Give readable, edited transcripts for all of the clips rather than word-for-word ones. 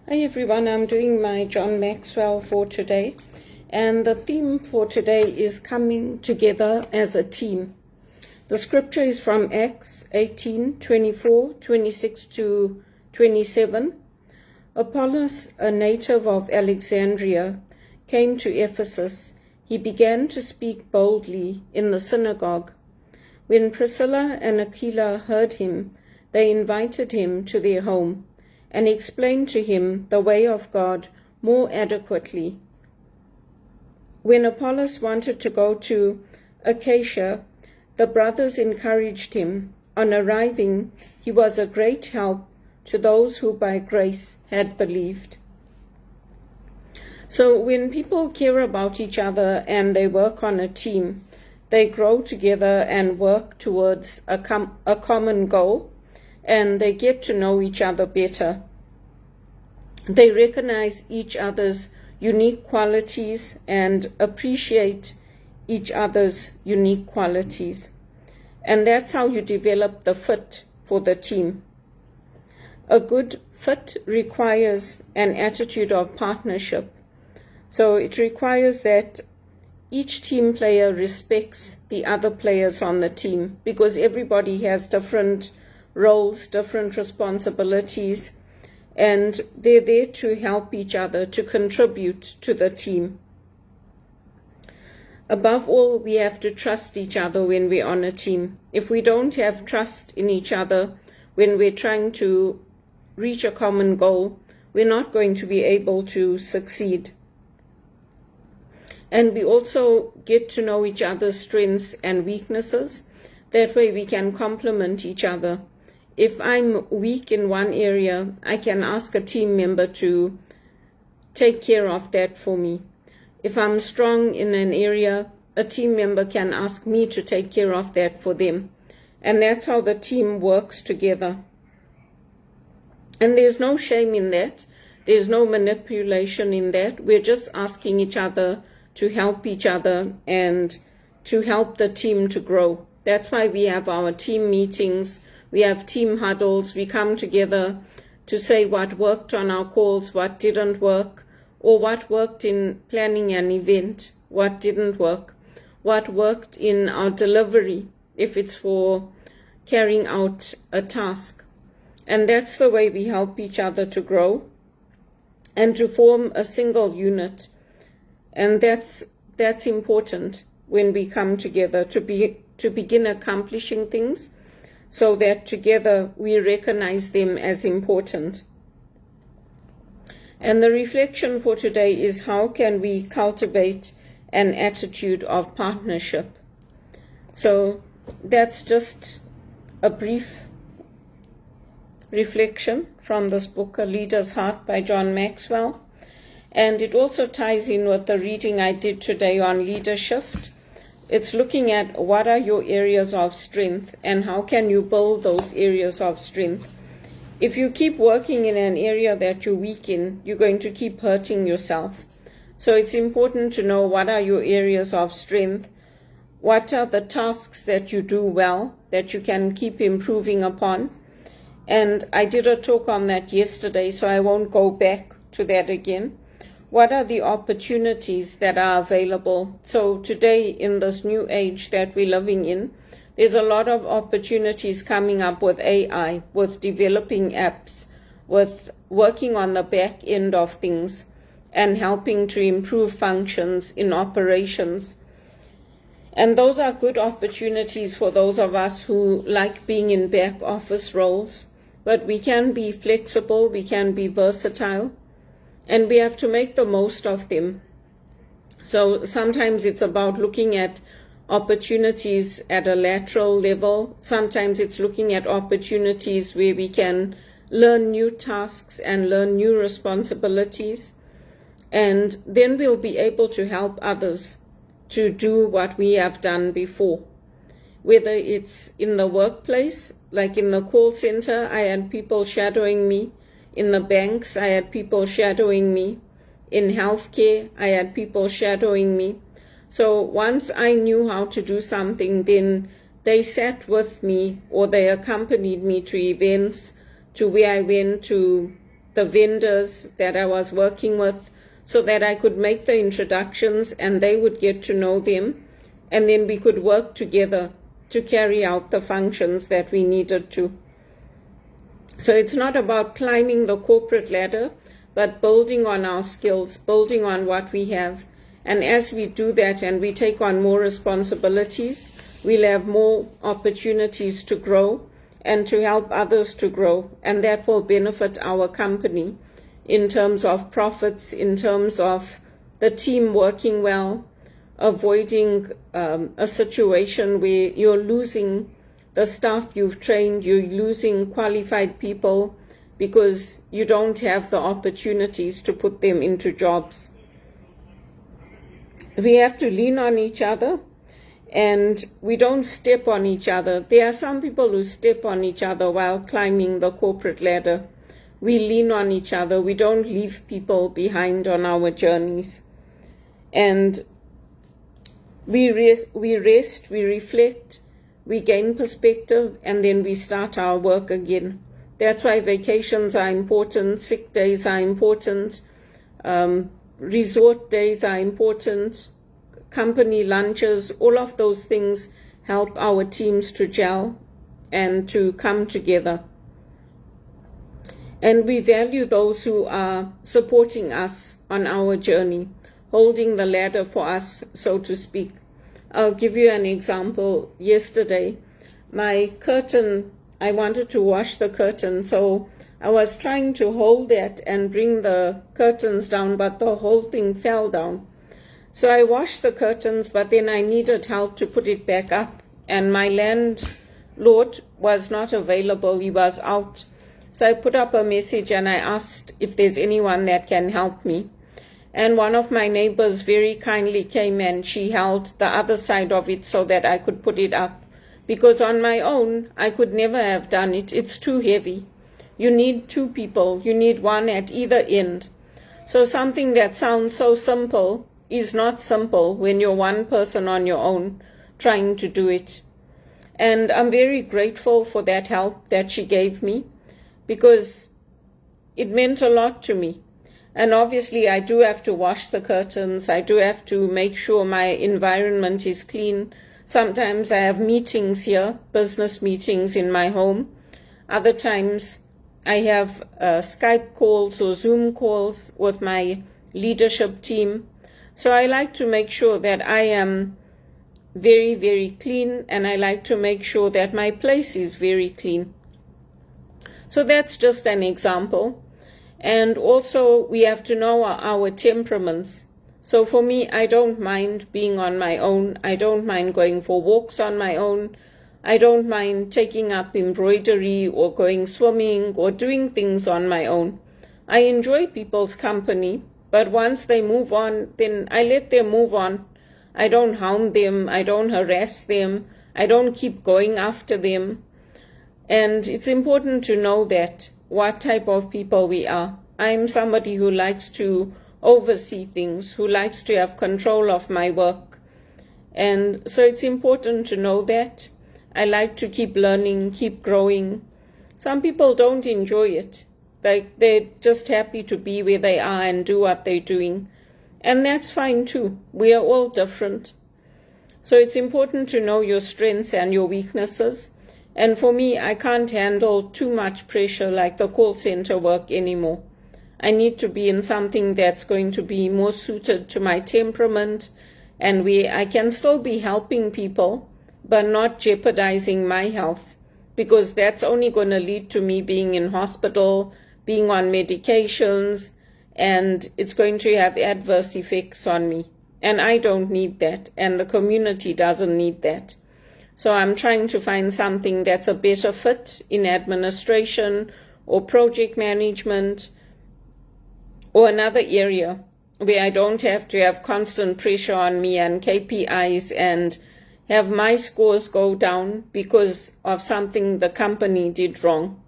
Hi everyone, I'm doing my John Maxwell for today, and the theme for today is coming together as a team. The scripture is from Acts 18:24, 26 to 27. Apollos, a native of Alexandria, came to Ephesus. He began to speak boldly in the synagogue. When Priscilla and Aquila heard him, they invited him to their home and explained to him the way of God more adequately. When Apollos wanted to go to Achaia, the brothers encouraged him. On arriving, he was a great help to those who by grace had believed. So when people care about each other and they work on a team, they grow together and work towards a common goal, and they get to know each other better. They recognize each other's unique qualities and appreciate each other's unique qualities. And that's how you develop the fit for the team. A good fit requires an attitude of partnership. So it requires that each team player respects the other players on the team, because everybody has different roles, different responsibilities, and they're there to help each other, to contribute to the team. Above all, we have to trust each other when we're on a team. If we don't have trust in each other when we're trying to reach a common goal, we're not going to be able to succeed. And we also get to know each other's strengths and weaknesses. That way we can complement each other. If I'm weak in one area, I can ask a team member to take care of that for me. If I'm strong in an area, a team member can ask me to take care of that for them. And that's how the team works together. And there's no shame in that. There's no manipulation in that. We're just asking each other to help each other and to help the team to grow. That's why we have our team meetings, we have team huddles, we come together to say what worked on our calls, what didn't work, or what worked in planning an event, what didn't work, what worked in our delivery, if it's for carrying out a task. And that's the way we help each other to grow and to form a single unit. And that's important when we come together to begin accomplishing things, so that together we recognize them as important. And the reflection for today is, how can we cultivate an attitude of partnership? So that's just a brief reflection from this book, A Leader's Heart by John Maxwell. And it also ties in with the reading I did today on leadership. It's looking at what are your areas of strength and how can you build those areas of strength. If you keep working in an area that you're weak in, you're going to keep hurting yourself. So it's important to know what are your areas of strength, what are the tasks that you do well, that you can keep improving upon. And I did a talk on that yesterday, so I won't go back to that again. What are the opportunities that are available? So today, in this new age that we're living in, there's a lot of opportunities coming up with AI, with developing apps, with working on the back end of things and helping to improve functions in operations. And those are good opportunities for those of us who like being in back office roles. But we can be flexible, we can be versatile, and we have to make the most of them. So sometimes it's about looking at opportunities at a lateral level. Sometimes it's looking at opportunities where we can learn new tasks and learn new responsibilities. And then we'll be able to help others to do what we have done before. Whether it's in the workplace, like in the call center, I had people shadowing me. In the banks, I had people shadowing me. In healthcare, I had people shadowing me. So once I knew how to do something, then they sat with me or they accompanied me to events, to where I went to the vendors that I was working with so that I could make the introductions and they would get to know them, and then we could work together to carry out the functions that we needed to. So it's not about climbing the corporate ladder, but building on our skills, building on what we have. And as we do that and we take on more responsibilities, we'll have more opportunities to grow and to help others to grow. And that will benefit our company in terms of profits, in terms of the team working well, avoiding a situation where you're losing the staff you've trained, you're losing qualified people because you don't have the opportunities to put them into jobs. We have to lean on each other, and we don't step on each other. There are some people who step on each other while climbing the corporate ladder. We lean on each other. We don't leave people behind on our journeys. And we rest, we reflect, we gain perspective, and then we start our work again. That's why vacations are important, sick days are important, resort days are important, company lunches, all of those things help our teams to gel and to come together. And we value those who are supporting us on our journey, holding the ladder for us, so to speak. I'll give you an example. Yesterday, my curtain, I wanted to wash the curtain, so I was trying to hold that and bring the curtains down, but the whole thing fell down. So I washed the curtains, but then I needed help to put it back up, and my landlord was not available. He was out. So I put up a message and I asked if there's anyone that can help me. And one of my neighbors very kindly came and she held the other side of it so that I could put it up. Because on my own, I could never have done it. It's too heavy. You need two people. You need one at either end. So something that sounds so simple is not simple when you're one person on your own trying to do it. And I'm very grateful for that help that she gave me, because it meant a lot to me. And obviously I do have to wash the curtains. I do have to make sure my environment is clean. Sometimes I have meetings here, business meetings in my home. Other times I have Skype calls or Zoom calls with my leadership team. So I like to make sure that I am very, very clean, and I like to make sure that my place is very clean. So that's just an example. And also we have to know our temperaments. So for me, I don't mind being on my own. I don't mind going for walks on my own. I don't mind taking up embroidery or going swimming or doing things on my own. I enjoy people's company, but once they move on, then I let them move on. I don't hound them. I don't harass them. I don't keep going after them. And it's important to know that what type of people we are. I'm somebody who likes to oversee things, who likes to have control of my work. And so it's important to know that. I like to keep learning, keep growing. Some people don't enjoy it. They're just happy to be where they are and do what they're doing. And that's fine too. We are all different. So it's important to know your strengths and your weaknesses. And for me, I can't handle too much pressure like the call center work anymore. I need to be in something that's going to be more suited to my temperament, and where I can still be helping people, but not jeopardizing my health, because that's only going to lead to me being in hospital, being on medications, and it's going to have adverse effects on me. And I don't need that, and the community doesn't need that. So I'm trying to find something that's a better fit in administration or project management or another area where I don't have to have constant pressure on me and KPIs and have my scores go down because of something the company did wrong.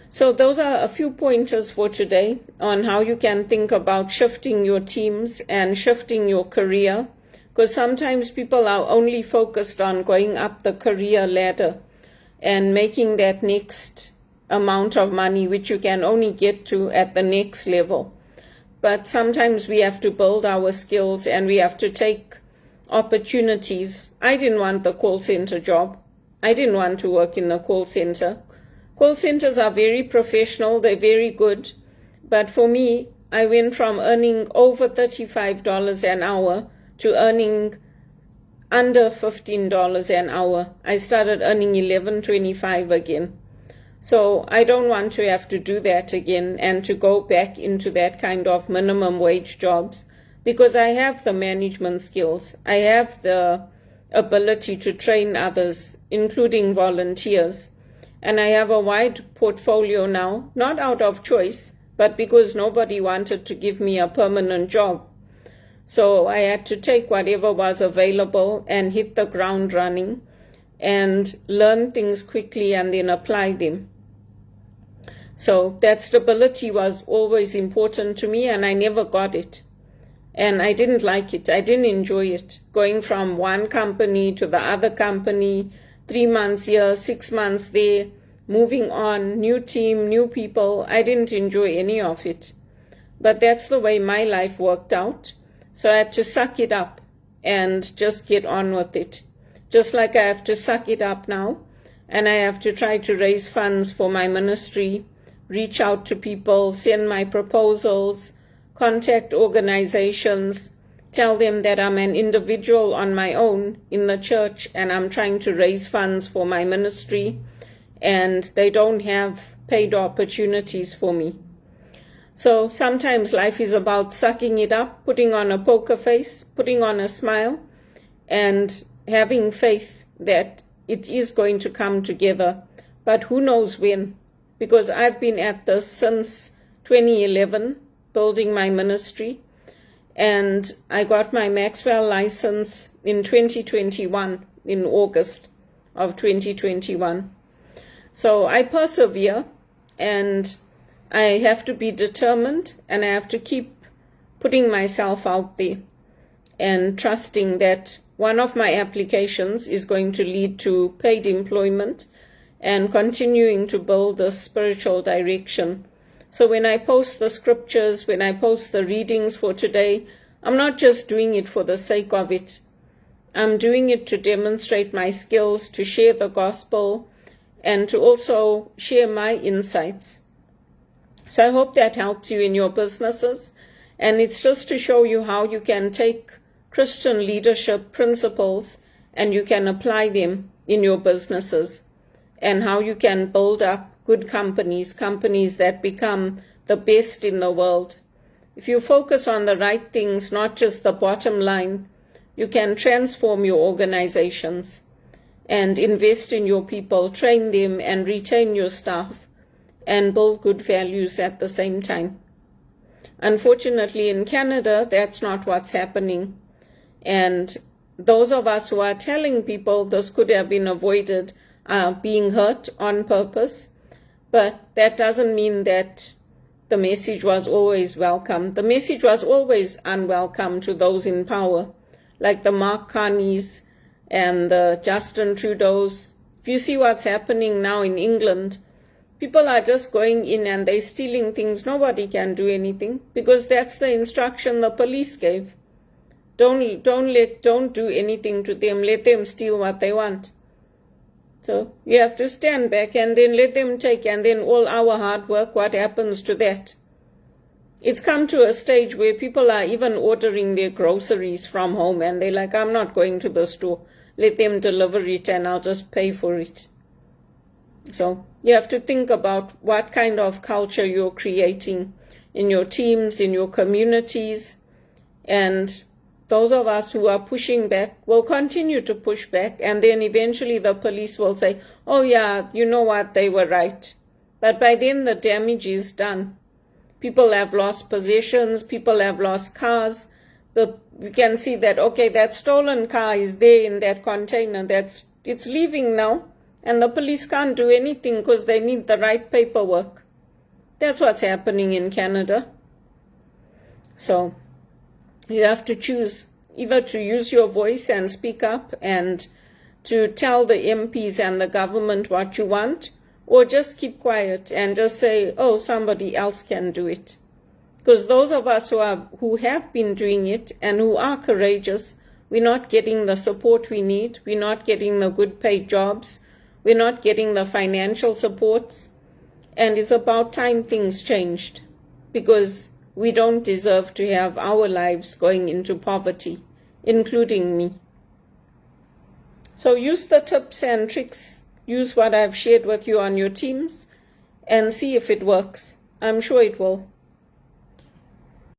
So those are a few pointers for today on how you can think about shifting your teams and shifting your career, because sometimes people are only focused on going up the career ladder and making that next amount of money which you can only get to at the next level. But sometimes we have to build our skills and we have to take opportunities. I didn't want the call center job. I didn't want to work in the call center. Call centers are very professional, they're very good. But for me, I went from earning over $35 an hour to earning under $15 an hour. I started earning $11.25 again. So I don't want to have to do that again and to go back into that kind of minimum wage jobs, because I have the management skills. I have the ability to train others, including volunteers. And I have a wide portfolio now, not out of choice, but because nobody wanted to give me a permanent job. So I had to take whatever was available and hit the ground running and learn things quickly and then apply them. So that stability was always important to me, and I never got it. And I didn't like it. I didn't enjoy it. Going from one company to the other company, 3 months here, 6 months there, moving on, new team, new people. I didn't enjoy any of it. But that's the way my life worked out. So I had to suck it up and just get on with it. Just like I have to suck it up now, and I have to try to raise funds for my ministry, reach out to people, send my proposals, contact organizations, tell them that I'm an individual on my own in the church and I'm trying to raise funds for my ministry, and they don't have paid opportunities for me. So sometimes life is about sucking it up, putting on a poker face, putting on a smile, and having faith that it is going to come together. But who knows when? Because I've been at this since 2011, building my ministry, and I got my Maxwell license in 2021, in August of 2021. So I persevere, and I have to be determined, and I have to keep putting myself out there and trusting that one of my applications is going to lead to paid employment and continuing to build the spiritual direction. So when I post the scriptures, when I post the readings for today, I'm not just doing it for the sake of it. I'm doing it to demonstrate my skills, to share the gospel, and to also share my insights. So I hope that helps you in your businesses. And it's just to show you how you can take Christian leadership principles and you can apply them in your businesses, and how you can build up good companies that become the best in the world. If you focus on the right things, not just the bottom line, you can transform your organizations and invest in your people, train them and retain your staff, and build good values at the same time. Unfortunately, in Canada, that's not what's happening. And those of us who are telling people this could have been avoided are being hurt on purpose. But that doesn't mean that the message was always welcome. The message was always unwelcome to those in power, like the Mark Carneys and the Justin Trudeaus. If you see what's happening now in England, people are just going in and they're stealing things. Nobody can do anything because that's the instruction the police gave. Don't do anything to them. Let them steal what they want. So you have to stand back and then let them take, and then all our hard work, what happens to that? It's come to a stage where people are even ordering their groceries from home and they're like, I'm not going to the store. Let them deliver it and I'll just pay for it. So you have to think about what kind of culture you're creating in your teams, in your communities, and those of us who are pushing back will continue to push back, and then eventually the police will say, oh yeah, you know what, they were right. But by then the damage is done. People have lost possessions, people have lost cars. You can see that, okay, that stolen car is there in that container, it's leaving now, and the police can't do anything because they need the right paperwork. That's what's happening in Canada. So you have to choose either to use your voice and speak up and to tell the MPs and the government what you want, or just keep quiet and just say, oh, somebody else can do it. Because those of us who have been doing it and who are courageous, we're not getting the support we need, we're not getting the good paid jobs, we're not getting the financial supports, and it's about time things changed, because we don't deserve to have our lives going into poverty, including me. So use the tips and tricks, use what I've shared with you on your teams, and see if it works. I'm sure it will.